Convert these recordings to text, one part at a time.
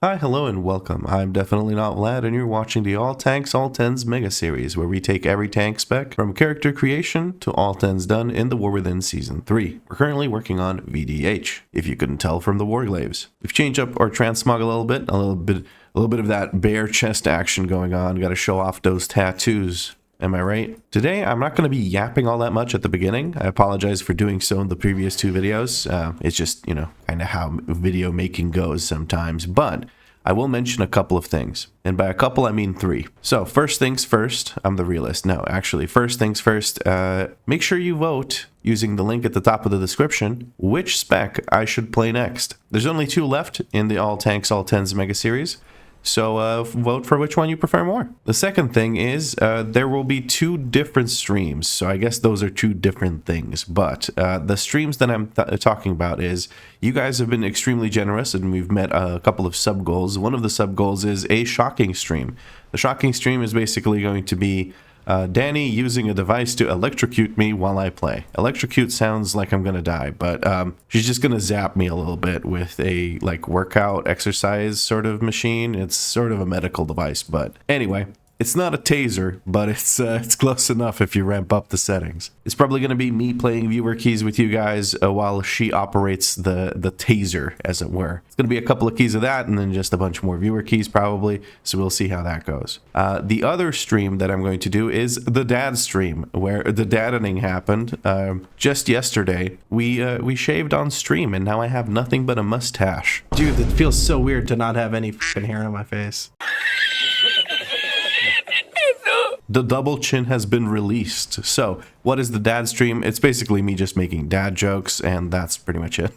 Hi, hello, and welcome. I'm definitely not Vlad, and you're watching the All Tanks, All Tens Mega Series, where we take every tank spec from character creation to all tens done in the War Within Season 3. We're currently working on VDH, if you couldn't tell from the Warglaves. We've changed up our transmog a little bit of that bare chest action going on. Gotta show off those tattoos. Am I right? Today, I'm not going to be yapping all that much at the beginning. I apologize for doing so in the previous two videos. It's just, kind of how video making goes sometimes. But I will mention a couple of things. And by a couple, I mean 3. So, first things first. I'm the realist. No, actually, first things first. Make sure you vote using the link at the top of the description which spec I should play next. There's only 2 left in the All Tanks, All Tens Mega Series. So vote for which one you prefer more. The second thing is there will be 2 different streams. So I guess those are 2 different things. But the streams that I'm talking about is you guys have been extremely generous and we've met a couple of sub goals. One of the sub goals is a shocking stream. The shocking stream is basically going to be Danny using a device to electrocute me while I play. Electrocute sounds like I'm gonna die, but she's just gonna zap me a little bit with a workout exercise sort of machine. It's sort of a medical device, but anyway. It's not a taser, but it's close enough if you ramp up the settings. It's probably going to be me playing viewer keys with you guys while she operates the taser, as it were. It's going to be a couple of keys of that, and then just a bunch more viewer keys probably, so we'll see how that goes. The other stream that I'm going to do is the dad stream, where the daddening happened. Just yesterday, we shaved on stream, and now I have nothing but a mustache. Dude, it feels so weird to not have any fucking hair on my face. The double chin has been released. So, what is the dad stream? It's basically me just making dad jokes, and that's pretty much it.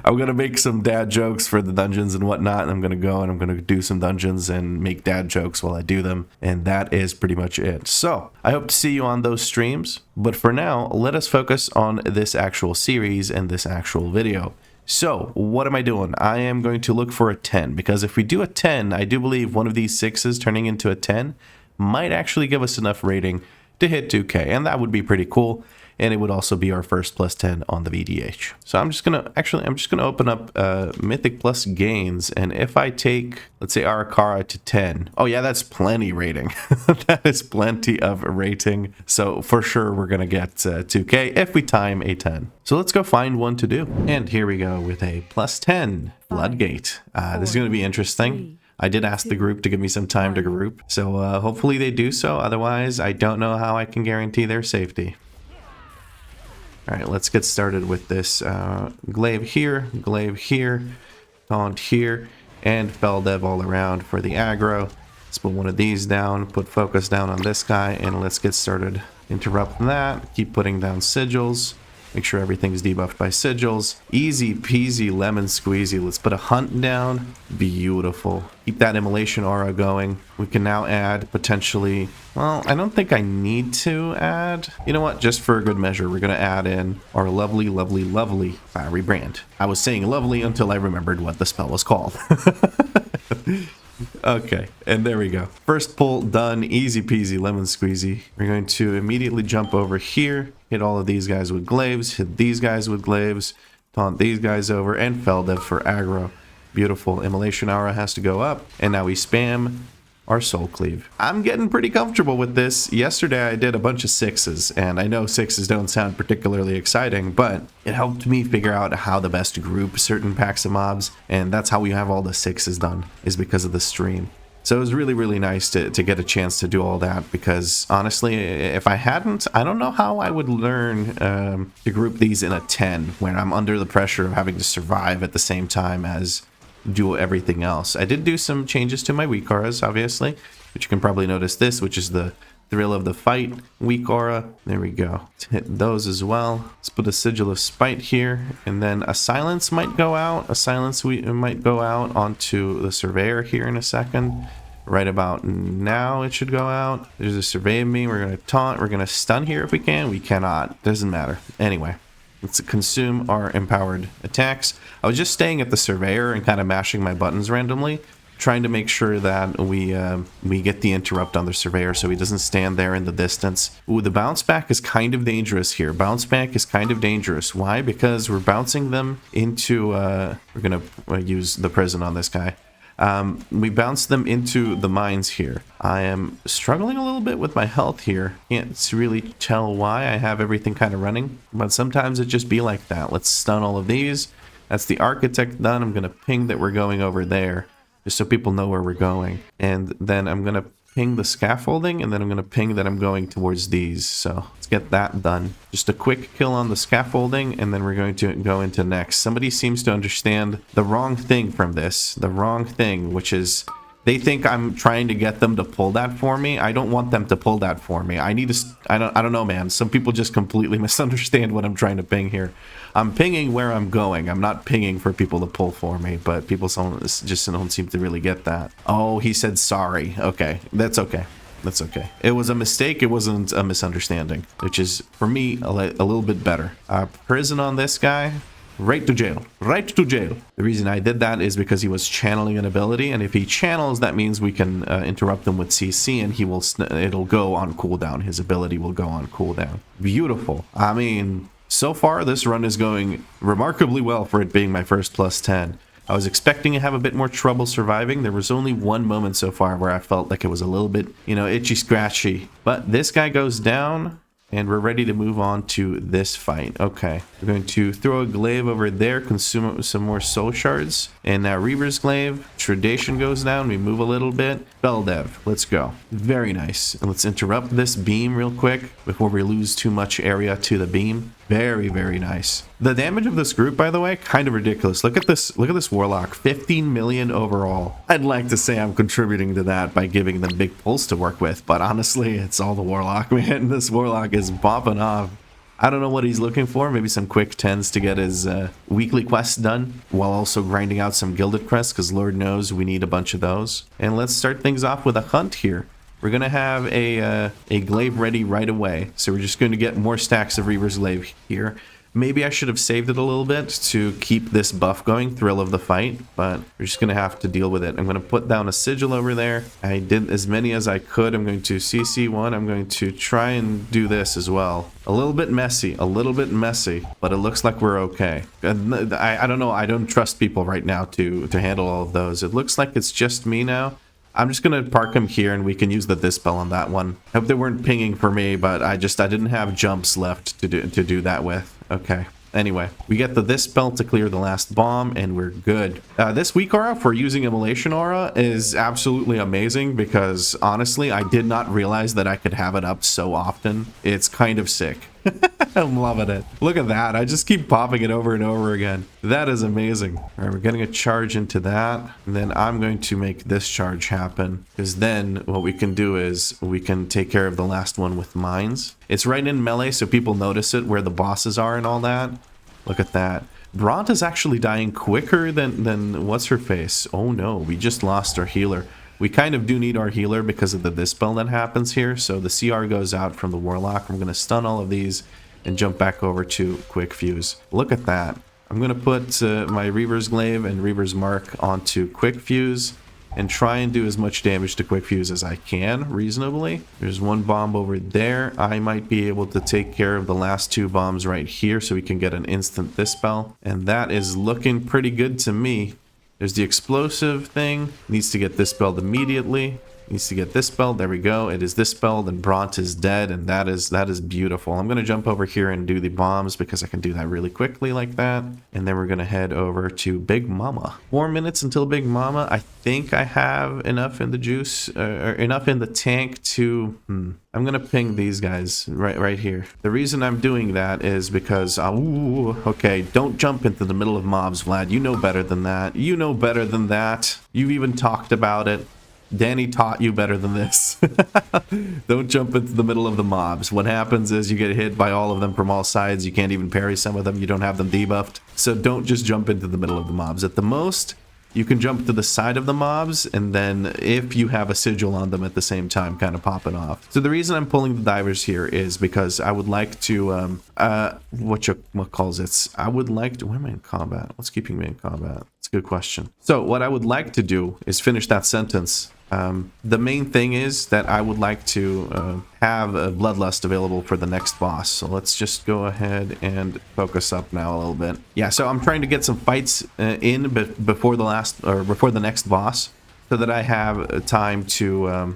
I'm going to make some dad jokes for the dungeons and whatnot, and I'm going to go and I'm going to do some dungeons and make dad jokes while I do them, and that is pretty much it. So, I hope to see you on those streams, but for now, let us focus on this actual series and this actual video. So, what am I doing? I am going to look for a 10, because if we do a 10, I do believe one of these 6s turning into a 10 might actually give us enough rating to hit 2K, and that would be pretty cool, and it would also be our first plus 10 on the VDH. So I'm just gonna open up Mythic Plus Gains, and if I take, let's say, WeakAuras to 10, oh yeah, that's plenty rating. That is plenty of rating, so for sure we're gonna get 2K if we time a 10. So let's go find one to do. And here we go with a plus 10, Bloodgate. This is gonna be interesting. I did ask the group to give me some time to group, so hopefully they do so. Otherwise, I don't know how I can guarantee their safety. Alright, let's get started with this. Glaive here, Taunt here, and Feldev all around for the aggro. Let's put one of these down, put focus down on this guy, and let's get started. Interrupt that, keep putting down sigils. Make sure everything's debuffed by sigils. Easy peasy lemon squeezy. Let's put a hunt down. Beautiful. Keep that immolation aura going. We can now add potentially... Well, I don't think I need to add... You know what? Just for a good measure, we're going to add in our lovely fiery brand. I was saying lovely until I remembered what the spell was called. Okay, and there we go. First pull done, easy peasy lemon squeezy. We're going to immediately jump over here, hit all of these guys with glaives, hit these guys with glaives, taunt these guys over, and Feldev for aggro. Beautiful. Immolation aura has to go up, and now we spam our soul cleave. I'm getting pretty comfortable with this. Yesterday I did a bunch of 6s, and I know 6s don't sound particularly exciting, but it helped me figure out how to best group certain packs of mobs, and that's how we have all the 6s done, is because of the stream. So it was really nice to get a chance to do all that, because honestly, if I hadn't, I don't know how I would learn to group these in a 10 when I'm under the pressure of having to survive at the same time as do everything else. I did do some changes to my WeakAuras, obviously, but you can probably notice this, which is the Thrill of the Fight WeakAura. There we go. Let's hit those as well. Let's put a Sigil of Spite here, and then a Silence might go out. A Silence might go out onto the Surveyor here in a second. Right about now it should go out. There's a Survey of me. We're going to taunt. We're going to stun here if we can. We cannot. Doesn't matter. Anyway. Let's consume our empowered attacks. I was just staying at the Surveyor and kind of mashing my buttons randomly, trying to make sure that we get the interrupt on the surveyor so he doesn't stand there in the distance. Ooh, the bounce back is kind of dangerous here. Bounce back is kind of dangerous. Why? Because we're bouncing them into we're gonna use the prison on this guy. We bounce them into the mines here. I am struggling a little bit with my health here. Can't really tell why. I have everything kind of running, but sometimes it just be like that. Let's stun all of these. That's the architect done. I'm gonna ping that we're going over there, just so people know where we're going. And then I'm gonna ping the scaffolding, and then I'm gonna ping that I'm going towards these. So let's get that done. Just a quick kill on the scaffolding, and then we're going to go into next. Somebody seems to understand the wrong thing from this. The wrong thing, which is they think I'm trying to get them to pull that for me. I don't want them to pull that for me. I need to, I don't know, man. Some people just completely misunderstand what I'm trying to ping here. I'm pinging where I'm going. I'm not pinging for people to pull for me, but people just don't seem to really get that. Oh, he said sorry. Okay, that's okay. That's okay. It was a mistake. It wasn't a misunderstanding, which is, for me, a little bit better. Prison on this guy. Right to jail. Right to jail. The reason I did that is because he was channeling an ability, and if he channels, that means we can interrupt him with CC, and it'll go on cooldown. His ability will go on cooldown. Beautiful. I mean, so far this run is going remarkably well for it being my first +10. I was expecting to have a bit more trouble surviving. There was only one moment so far where I felt like it was a little bit, itchy scratchy. But this guy goes down, and we're ready to move on to this fight. Okay, we're going to throw a glaive over there, consume some more soul shards, and now Reaver's glaive. Tradition goes down, we move a little bit. Spell dev, let's go. Very nice. And let's interrupt this beam real quick before we lose too much area to the beam. Very, very nice. The damage of this group, by the way, kind of ridiculous. Look at this warlock, 15 million overall. I'd like to say I'm contributing to that by giving them big pulls to work with, but honestly, it's all the warlock, man. This warlock is popping off. I don't know what he's looking for. Maybe some quick 10s to get his weekly quests done, while also grinding out some gilded quests, because Lord knows we need a bunch of those. And let's start things off with a hunt here. We're going to have a glaive ready right away. So we're just going to get more stacks of Reaver's glaive here. Maybe I should have saved it a little bit to keep this buff going, thrill of the fight, but we're just going to have to deal with it. I'm going to put down a sigil over there. I did as many as I could. I'm going to CC one. I'm going to try and do this as well. A little bit messy, but it looks like we're okay. I don't know. I don't trust people right now to handle all of those. It looks like it's just me now. I'm just going to park him here, and we can use the dispel on that one. Hope they weren't pinging for me, but I didn't have jumps left to do that with. Okay. Anyway, we get the dispel to clear the last bomb, and we're good. This weak aura for using Immolation aura is absolutely amazing because, honestly, I did not realize that I could have it up so often. It's kind of sick. I'm loving it. Look at that. I just keep popping it over and over again. That is amazing. All right, we're getting a charge into that. And then I'm going to make this charge happen, because then what we can do is we can take care of the last one with mines. It's right in melee, so people notice it where the bosses are and all that. Look at that. Bront is actually dying quicker than what's-her-face. Oh no, we just lost our healer. We kind of do need our healer because of the dispel that happens here. So the CR goes out from the warlock. I'm going to stun all of these and jump back over to quick fuse. Look at that. I'm going to put my Reaver's glaive and Reaver's mark onto quick fuse and try and do as much damage to quick fuse as I can reasonably. There's one bomb over there. I might be able to take care of the last two bombs right here so we can get an instant dispel. And that is looking pretty good to me. There's the explosive thing. Needs to get dispelled immediately. Needs to get dispelled. There we go. It is dispelled, and Bront is dead, and that is beautiful. I'm going to jump over here and do the bombs because I can do that really quickly like that. And then we're going to head over to Big Mama. 4 minutes until Big Mama. I think I have enough in the juice, or enough in the tank to... I'm going to ping these guys right here. The reason I'm doing that is because... okay, don't jump into the middle of mobs, Vlad. You know better than that. You know better than that. You've even talked about it. Danny taught you better than this. Don't jump into the middle of the mobs. What happens is you get hit by all of them from all sides. You can't even parry some of them. You don't have them debuffed. So don't just jump into the middle of the mobs. At the most, you can jump to the side of the mobs, and then if you have a sigil on them at the same time, kind of pop it off. So the reason I'm pulling the divers here is because I would like to, what calls it? I would like to, where am I in combat? What's keeping me in combat? It's a good question. So what I would like to do is finish that sentence. The main thing is that I would like to have a Bloodlust available for the next boss. So let's just go ahead and focus up now a little bit. Yeah, so I'm trying to get some fights in before the next boss, so that I have time to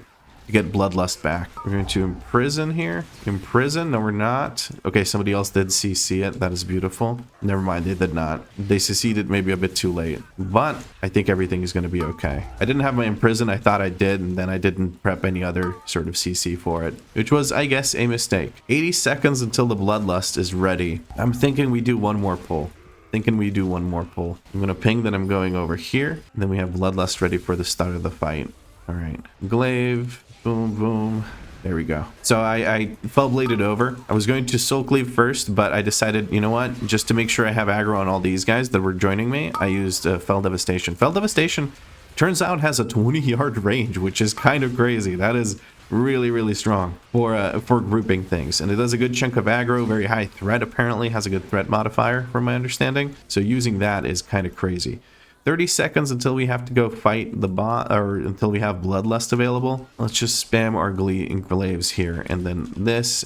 get Bloodlust back. We're going to imprison here. Imprison? No, we're not. Okay, somebody else did CC it. That is beautiful. Never mind, they did not. They CC'd it maybe a bit too late. But I think everything is going to be okay. I didn't have my imprison. I thought I did, and then I didn't prep any other sort of CC for it, which was, I guess, a mistake. 80 seconds until the Bloodlust is ready. I'm thinking we do one more pull. I'm going to ping that I'm going over here. And then we have Bloodlust ready for the start of the fight. All right. Glaive. Boom, boom. There we go. So I fell bladed over. I was going to soul cleave first, but I decided, you know what? Just to make sure I have aggro on all these guys that were joining me, I used Fell Devastation. Fell Devastation turns out has a 20-yard range, which is kind of crazy. That is really, really strong for grouping things. And it does a good chunk of aggro, very high threat, apparently. Has a good threat modifier, from my understanding. So using that is kind of crazy. 30 seconds until we have to go fight the bot, or until we have Bloodlust available. Let's just spam our glaives here, and then this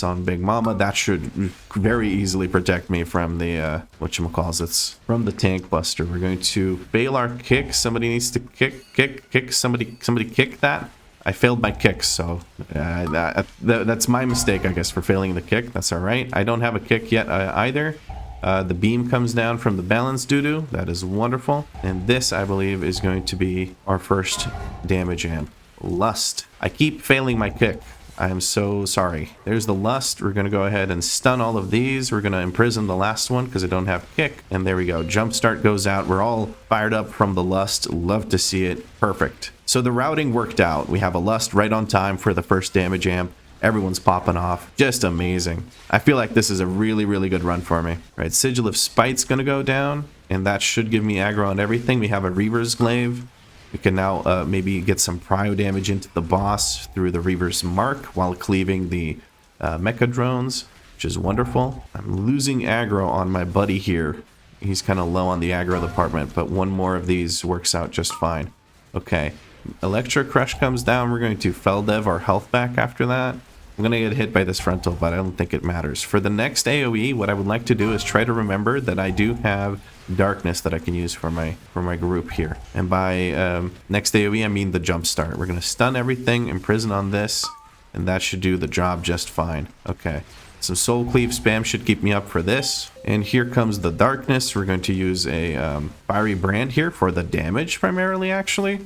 on Big Mama. That should very easily protect me from the whatchamacallits, from the Tank Buster. We're going to fail our kick. Somebody needs to kick. Somebody kick that. I failed my kicks, so that's my mistake, I guess, for failing the kick. That's all right. I don't have a kick yet either. The beam comes down from the balance doo-doo. That is wonderful. And this, I believe, is going to be our first damage amp. Lust. I keep failing my kick. I am so sorry. There's the Lust. We're going to go ahead and stun all of these. We're going to imprison the last one because I don't have kick. And there we go. Jumpstart goes out. We're all fired up from the Lust. Love to see it. Perfect. So the routing worked out. We have a Lust right on time for the first damage amp. Everyone's popping off. Just amazing. I feel like this is a really, really good run for me. Right, Sigil of Spite's going to go down, and that should give me aggro on everything. We have a Reaver's Glaive. We can now maybe get some prio damage into the boss through the Reaver's Mark while cleaving the Mecha Drones, which is wonderful. I'm losing aggro on my buddy here. He's kind of low on the aggro department, but one more of these works out just fine. Okay. Electro Crush comes down. We're going to Fell Dev our health back after that. I'm going to get hit by this frontal, but I don't think it matters. For the next AoE, what I would like to do is try to remember that I do have darkness that I can use for my group here. And by next AoE, I mean the jump start. We're going to stun everything, imprison on this, and that should do the job just fine. Okay. Some Soul Cleave spam should keep me up for this. And here comes the darkness. We're going to use a Fiery Brand here for the damage primarily, actually.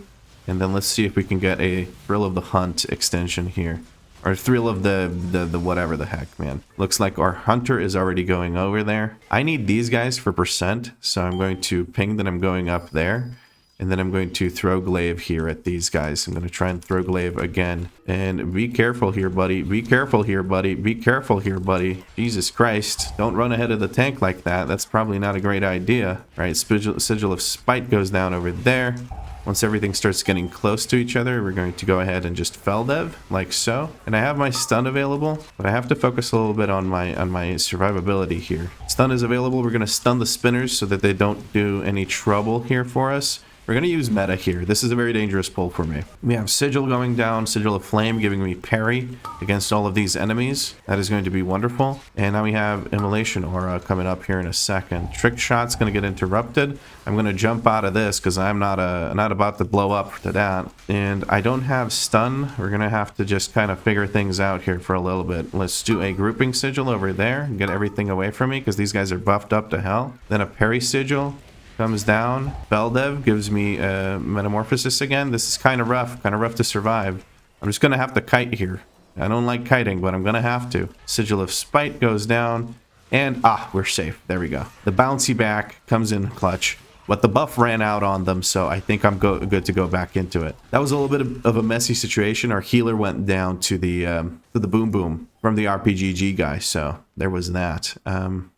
And then let's see if we can get a Thrill of the Hunt extension here. Or Thrill of the whatever the heck, man. Looks like our Hunter is already going over there. I need these guys for percent, so I'm going to ping that I'm going up there. And then I'm going to throw Glaive here at these guys. I'm going to try and throw Glaive again. And be careful here, buddy. Be careful here, buddy. Be careful here, buddy. Jesus Christ. Don't run ahead of the tank like that. That's probably not a great idea. All right, Sigil of Spite goes down over there. Once everything starts getting close to each other, we're going to go ahead and just Fell Dev, like so. And I have my stun available, but I have to focus a little bit on my survivability here. Stun is available. We're going to stun the spinners so that they don't do any trouble here for us. We're going to use meta here. This is a very dangerous pull for me. We have Sigil going down, Sigil of Flame giving me parry against all of these enemies. That is going to be wonderful. And now we have Immolation Aura coming up here in a second. Trick Shot's going to get interrupted. I'm going to jump out of this because I'm not about to blow up to that. And I don't have stun. We're going to have to just kind of figure things out here for a little bit. Let's do a grouping Sigil over there and get everything away from me because these guys are buffed up to hell. Then a parry Sigil comes down. Fell Dev gives me Metamorphosis again. This is kind of rough to survive. I'm just going to have to kite here. I don't like kiting, but I'm going to have to. Sigil of Spite goes down. And, we're safe. There we go. The bouncy back comes in clutch. But the buff ran out on them, so I think I'm good to go back into it. That was a little bit of a messy situation. Our healer went down to the boom boom from the RPGG guy, so there was that.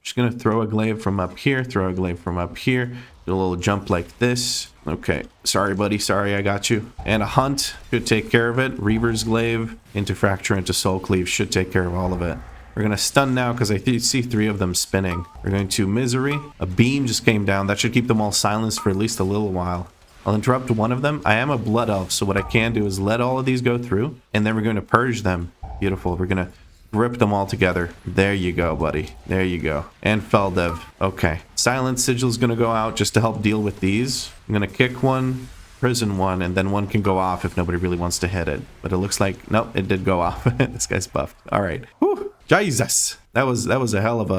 Just gonna throw a glaive from up here, throw a glaive from up here, do a little jump like this. Okay, sorry buddy, sorry, I got you. And a hunt should take care of it. Reaver's glaive into fracture into soul cleave should take care of all of it. We're going to stun now because I see 3 of them spinning. We're going to Misery. A beam just came down. That should keep them all silenced for at least a little while. I'll interrupt one of them. I am a Blood Elf, so what I can do is let all of these go through, and then we're going to purge them. Beautiful. We're going to grip them all together. There you go, buddy. There you go. And Feldev. Okay. Silent Sigil's going to go out just to help deal with these. I'm going to kick one, prison one, and then one can go off if nobody really wants to hit it. But it looks like, nope, it did go off. This guy's buffed. All right. Whew. Jesus. That was a hell of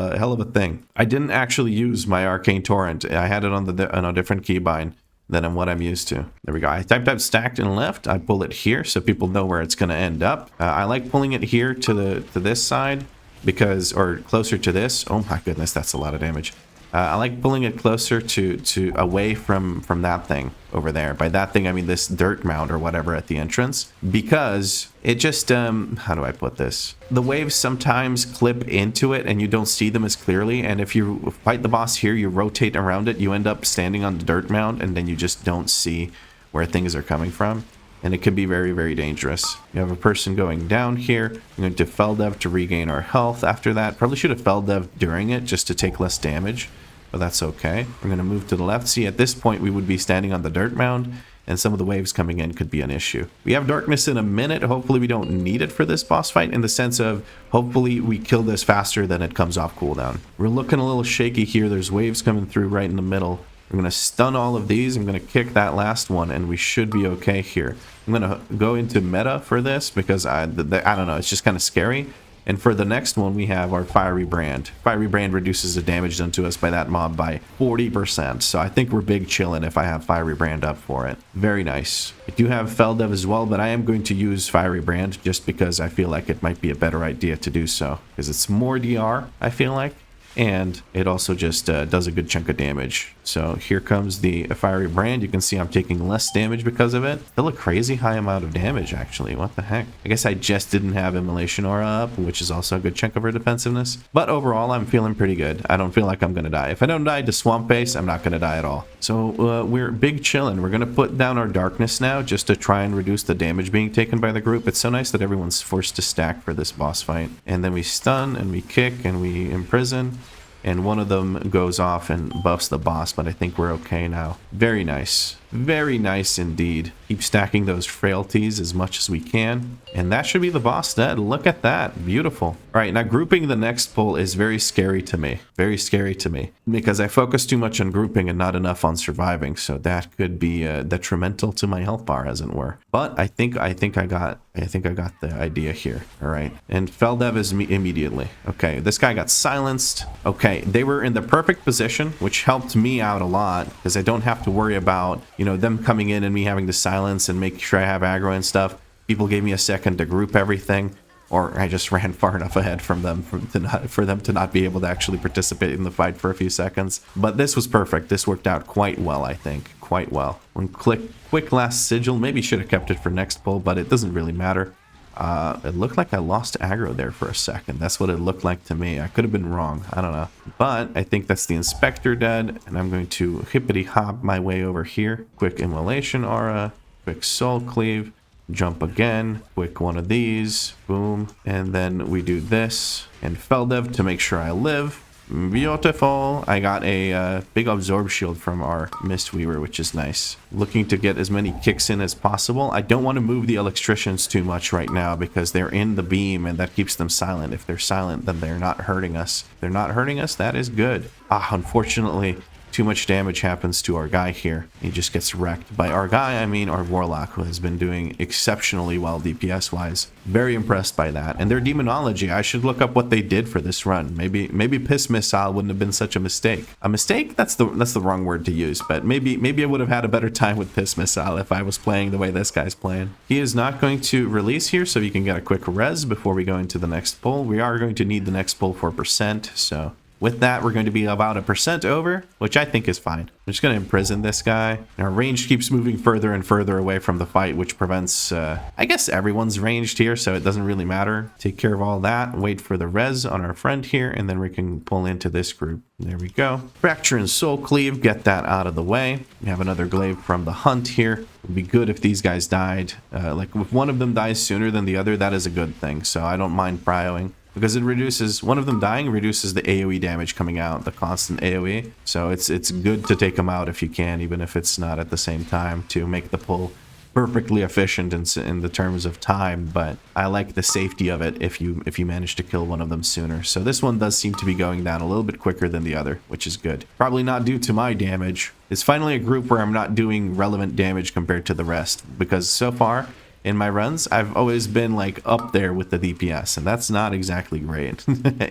a thing. I didn't actually use my Arcane Torrent. I had it on a different keybind than what I'm used to. There we go. I typed out stacked and left. I pull it here so people know where it's going to end up. I like pulling it here to this side because, or closer to this. Oh my goodness, that's a lot of damage. I like pulling it closer to away from that thing over there. By that thing, I mean this dirt mound or whatever at the entrance, because it just, how do I put this? The waves sometimes clip into it and you don't see them as clearly. And if you fight the boss here, you rotate around it, you end up standing on the dirt mound and then you just don't see where things are coming from. And it could be very, very dangerous. You have a person going down here. I'm going to Feldev to regain our health after that. Probably should have Feldev during it just to take less damage, but that's okay. We're going to move to the left. See, at this point, we would be standing on the dirt mound, and some of the waves coming in could be an issue. We have darkness in a minute. Hopefully, we don't need it for this boss fight in the sense of hopefully we kill this faster than it comes off cooldown. We're looking a little shaky here. There's waves coming through right in the middle. I'm going to stun all of these. I'm going to kick that last one, and we should be okay here. I'm going to go into meta for this because I don't know, it's just kind of scary. And for the next one, we have our Fiery Brand. Fiery Brand reduces the damage done to us by that mob by 40%. So I think we're big chillin' if I have Fiery Brand up for it. Very nice. I do have Feldev as well, but I am going to use Fiery Brand just because I feel like it might be a better idea to do so. Because it's more DR, I feel like. And it also just does a good chunk of damage. So here comes the Fiery Brand. You can see I'm taking less damage because of it. Still a crazy high amount of damage, actually. What the heck? I guess I just didn't have Immolation Aura up, which is also a good chunk of her defensiveness. But overall, I'm feeling pretty good. I don't feel like I'm going to die. If I don't die to Swampface, I'm not going to die at all. So we're big chillin'. We're going to put down our darkness now just to try and reduce the damage being taken by the group. It's so nice that everyone's forced to stack for this boss fight. And then we stun and we kick and we imprison. And one of them goes off and buffs the boss, but I think we're okay now. Very nice. Very nice indeed. Keep stacking those frailties as much as we can. And that should be the boss dead. Look at that. Beautiful. All right, now grouping the next pull is very scary to me. Very scary to me. Because I focus too much on grouping and not enough on surviving. So that could be detrimental to my health bar, as it were. But I think I got the idea here. All right. And Feldev is immediately. Okay, this guy got silenced. Okay, they were in the perfect position, which helped me out a lot. Because I don't have to worry about, you know, them coming in and me having to silence and make sure I have aggro and stuff. People gave me a second to group everything, or I just ran far enough ahead from them for them to not be able to actually participate in the fight for a few seconds. But this was perfect. This worked out quite well, I think. Quite well. One quick last sigil. Maybe should have kept it for next pull, but it doesn't really matter. It looked like I lost aggro there for a second. That's what it looked like to me. I could have been wrong. I don't know. But I think that's the Inspector dead, and I'm going to hippity hop my way over here. Quick Immolation Aura, quick Soul Cleave, jump again, quick one of these, boom, and then we do this, and Feldev to make sure I live. Beautiful. I got a big absorb shield from our Mistweaver, which is nice. Looking to get as many kicks in as possible. I don't want to move the electricians too much right now because they're in the beam and that keeps them silent. If they're silent, then they're not hurting us. If they're not hurting us, that is good. Unfortunately, too much damage happens to our guy here. He just gets wrecked. By our guy, I mean our Warlock, who has been doing exceptionally well DPS-wise. Very impressed by that. And their Demonology, I should look up what they did for this run. Maybe Piss Missile wouldn't have been such a mistake. A mistake? That's the wrong word to use, but maybe I would have had a better time with Piss Missile if I was playing the way this guy's playing. He is not going to release here, so you can get a quick res before we go into the next pull. We are going to need the next pull for percent, so with that, we're going to be about 1% over, which I think is fine. I'm just going to imprison this guy. And our range keeps moving further and further away from the fight, which prevents, I guess everyone's ranged here, so it doesn't really matter. Take care of all that, wait for the res on our friend here, and then we can pull into this group. There we go. Fracture and Soul Cleave, get that out of the way. We have another glaive from the hunt here. It would be good if these guys died. Like if one of them dies sooner than the other, that is a good thing, so I don't mind prioing. because it reduces, one of them dying reduces the AoE damage coming out, the constant AoE. So it's good to take them out if you can, even if it's not at the same time, to make the pull perfectly efficient in the terms of time. But I like the safety of it if you manage to kill one of them sooner. So this one does seem to be going down a little bit quicker than the other, which is good. Probably not due to my damage. It's finally a group where I'm not doing relevant damage compared to the rest, because so far in my runs, I've always been like up there with the DPS, and that's not exactly great,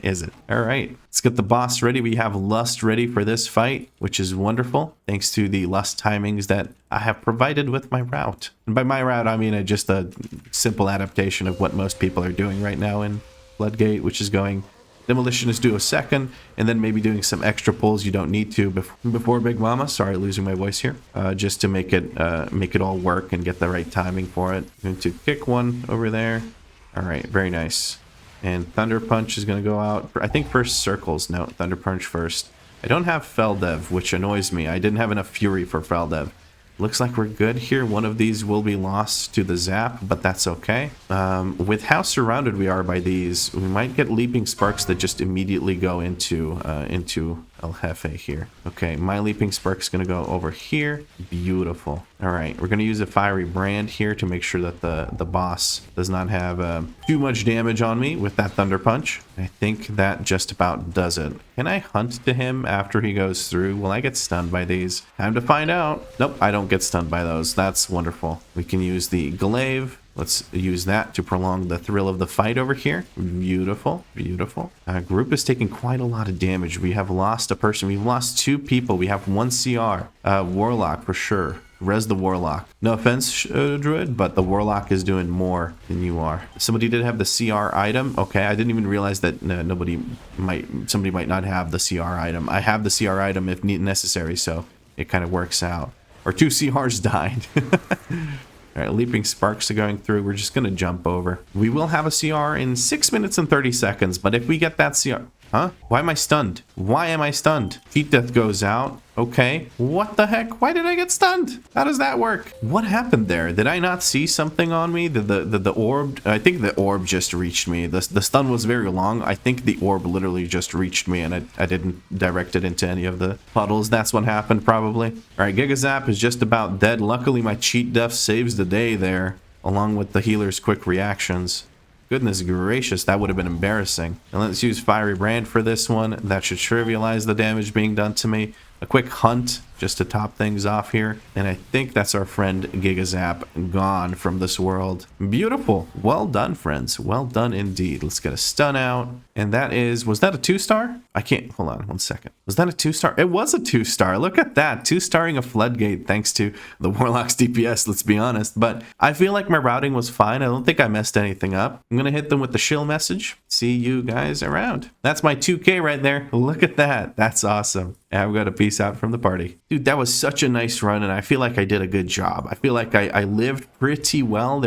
is it? All right, let's get the boss ready. We have Lust ready for this fight, which is wonderful, thanks to the Lust timings that I have provided with my route. And by my route, I mean just a simple adaptation of what most people are doing right now in Bloodgate, which is going Demolition Duo second, and then maybe doing some extra pulls you don't need to before Big Mama. Sorry, losing my voice here. Just to make it all work and get the right timing for it. I'm going to kick one over there. All right, very nice. And Thunder Punch is going to go out. I think first circles. No, Thunder Punch first. I don't have Feldev, which annoys me. I didn't have enough Fury for Feldev. Looks like we're good here. One of these will be lost to the zap, but that's okay. With how surrounded we are by these, we might get Leaping Sparks that just immediately go into El Jefe here. Okay, my Leaping Spark's gonna go over here. Beautiful. All right, we're gonna use a Fiery Brand here to make sure that the boss does not have too much damage on me with that Thunder Punch. I think that just about does it. Can I hunt to him after he goes through? Will I get stunned by these? Time to find out. Nope, I don't get stunned by those. That's wonderful. We can use the Glaive. Let's use that to prolong the thrill of the fight over here. Beautiful, beautiful. Group is taking quite a lot of damage. We have lost a person. We've lost 2 people. We have 1 CR. Warlock for sure. Res the Warlock. No offense, Druid, but the Warlock is doing more than you are. Somebody did have the CR item. Okay, I didn't even realize that somebody might not have the CR item. I have the CR item if necessary, so it kind of works out. Or 2 CRs died. All right, Leaping Sparks are going through. We're just going to jump over. We will have a CR in 6 minutes and 30 seconds, but if we get that CR... Huh? Why am I stunned? Why am I stunned? Heat Death goes out. Okay. What the heck? Why did I get stunned? How does that work? What happened there? Did I not see something on me? The orb... I think the orb just reached me. The stun was very long. I think the orb literally just reached me, and I didn't direct it into any of the puddles. That's what happened, probably. All right, Gigazap is just about dead. Luckily, my Cheat Death saves the day there, along with the healer's quick reactions. Goodness gracious, that would have been embarrassing. And let's use Fiery Brand for this one. That should trivialize the damage being done to me. A quick hunt just to top things off here. And I think that's our friend Gigazap gone from this world. Beautiful. Well done, friends. Well done indeed. Let's get a stun out. And that is, was that a 2-star? I can't, hold on one second. Was that a 2-star? It was a 2-star. Look at that. 2-starring a Floodgate thanks to the Warlock's DPS, let's be honest. But I feel like my routing was fine. I don't think I messed anything up. I'm going to hit them with the shill message. See you guys around. That's my 2K right there. Look at that. That's awesome. And I've got a peace out from the party. Dude, that was such a nice run, and I feel like I did a good job. I feel like I lived pretty well.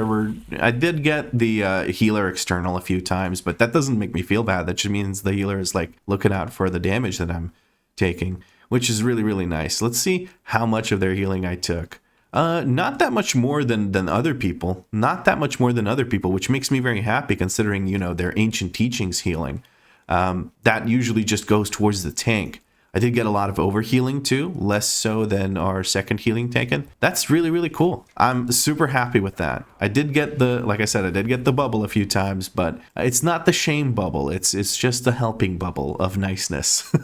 I did get the healer external a few times, but that doesn't make me feel bad. That just means the healer is like looking out for the damage that I'm taking, which is really, really nice. Let's see how much of their healing I took. Not that much more than other people. Not that much more than other people, which makes me very happy considering, you know, their ancient teachings healing. That usually just goes towards the tank. I did get a lot of overhealing too, less so than our second healing taken. That's really, really cool. I'm super happy with that. I did get like I said, I did get the bubble a few times, but it's not the shame bubble. It's just the helping bubble of niceness.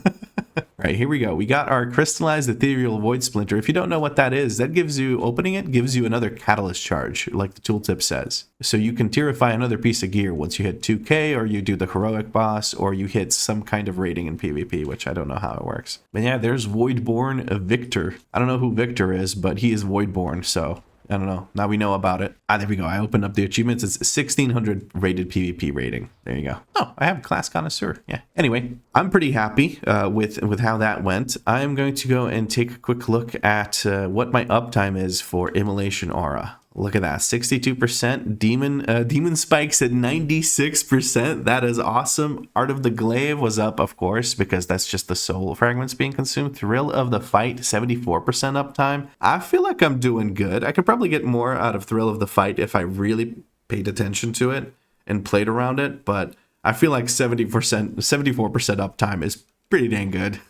Right, here we go. We got our crystallized ethereal void splinter. If you don't know what that is, that gives you, opening it gives you another catalyst charge, like the tooltip says. So you can tierify another piece of gear once you hit 2K, or you do the heroic boss, or you hit some kind of rating in PvP, which I don't know how it works. But yeah, there's Voidborn Victor. I don't know who Victor is, but he is Voidborn, so I don't know. Now we know about it. There we go. I opened up the achievements. It's 1600 rated PvP rating. There you go. Oh, I have a class connoisseur. Yeah. Anyway, I'm pretty happy with how that went. I'm going to go and take a quick look at what my uptime is for Immolation Aura. Look at that, 62%. Demon Spikes at 96%. That is awesome. Art of the Glaive was up, of course, because that's just the soul fragments being consumed. Thrill of the Fight, 74% uptime. I feel like I'm doing good. I could probably get more out of Thrill of the Fight if I really paid attention to it and played around it, but I feel like 70%, 74% uptime is pretty dang good.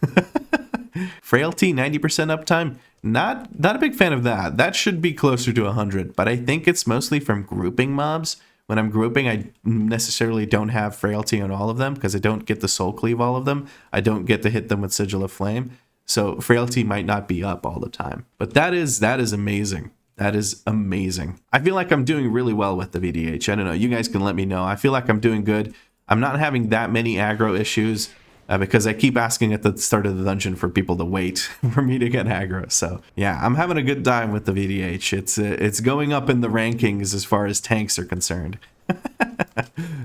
Frailty, 90% uptime. Not a big fan of that. That should be closer to 100, but I think it's mostly from grouping mobs. When I'm grouping, I necessarily don't have frailty on all of them because I don't get to soul cleave all of them. I don't get to hit them with Sigil of Flame. So frailty might not be up all the time. But that is amazing. That is amazing. I feel like I'm doing really well with the VDH. I don't know. You guys can let me know. I feel like I'm doing good. I'm not having that many aggro issues because I keep asking at the start of the dungeon for people to wait for me to get aggro. So yeah, I'm having a good time with the VDH. It's going up in the rankings as far as tanks are concerned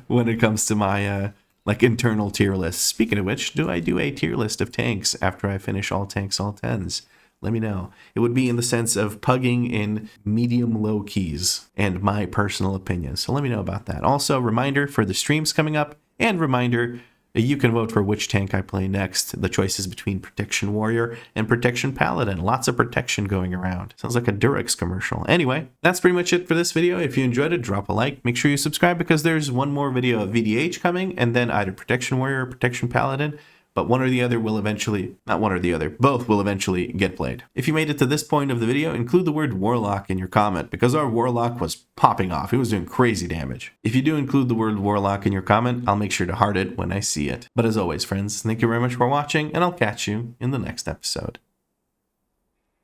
when it comes to my like internal tier list. Speaking of which, do I do a tier list of tanks after I finish all tanks, all tens? Let me know. It would be in the sense of pugging in medium low keys and my personal opinion. So let me know about that. Also, reminder for the streams coming up, and reminder you can vote for which tank I play next. The choices between Protection Warrior and Protection Paladin. Lots of protection going around. Sounds like a Durex commercial. Anyway, that's pretty much it for this video. If you enjoyed it, drop a like. Make sure you subscribe because there's one more video of VDH coming, and then either Protection Warrior or Protection Paladin. But one or the other will eventually, not one or the other, both will eventually get played. If you made it to this point of the video, include the word Warlock in your comment because our Warlock was popping off. He was doing crazy damage. If you do include the word Warlock in your comment, I'll make sure to heart it when I see it. But as always, friends, thank you very much for watching, and I'll catch you in the next episode.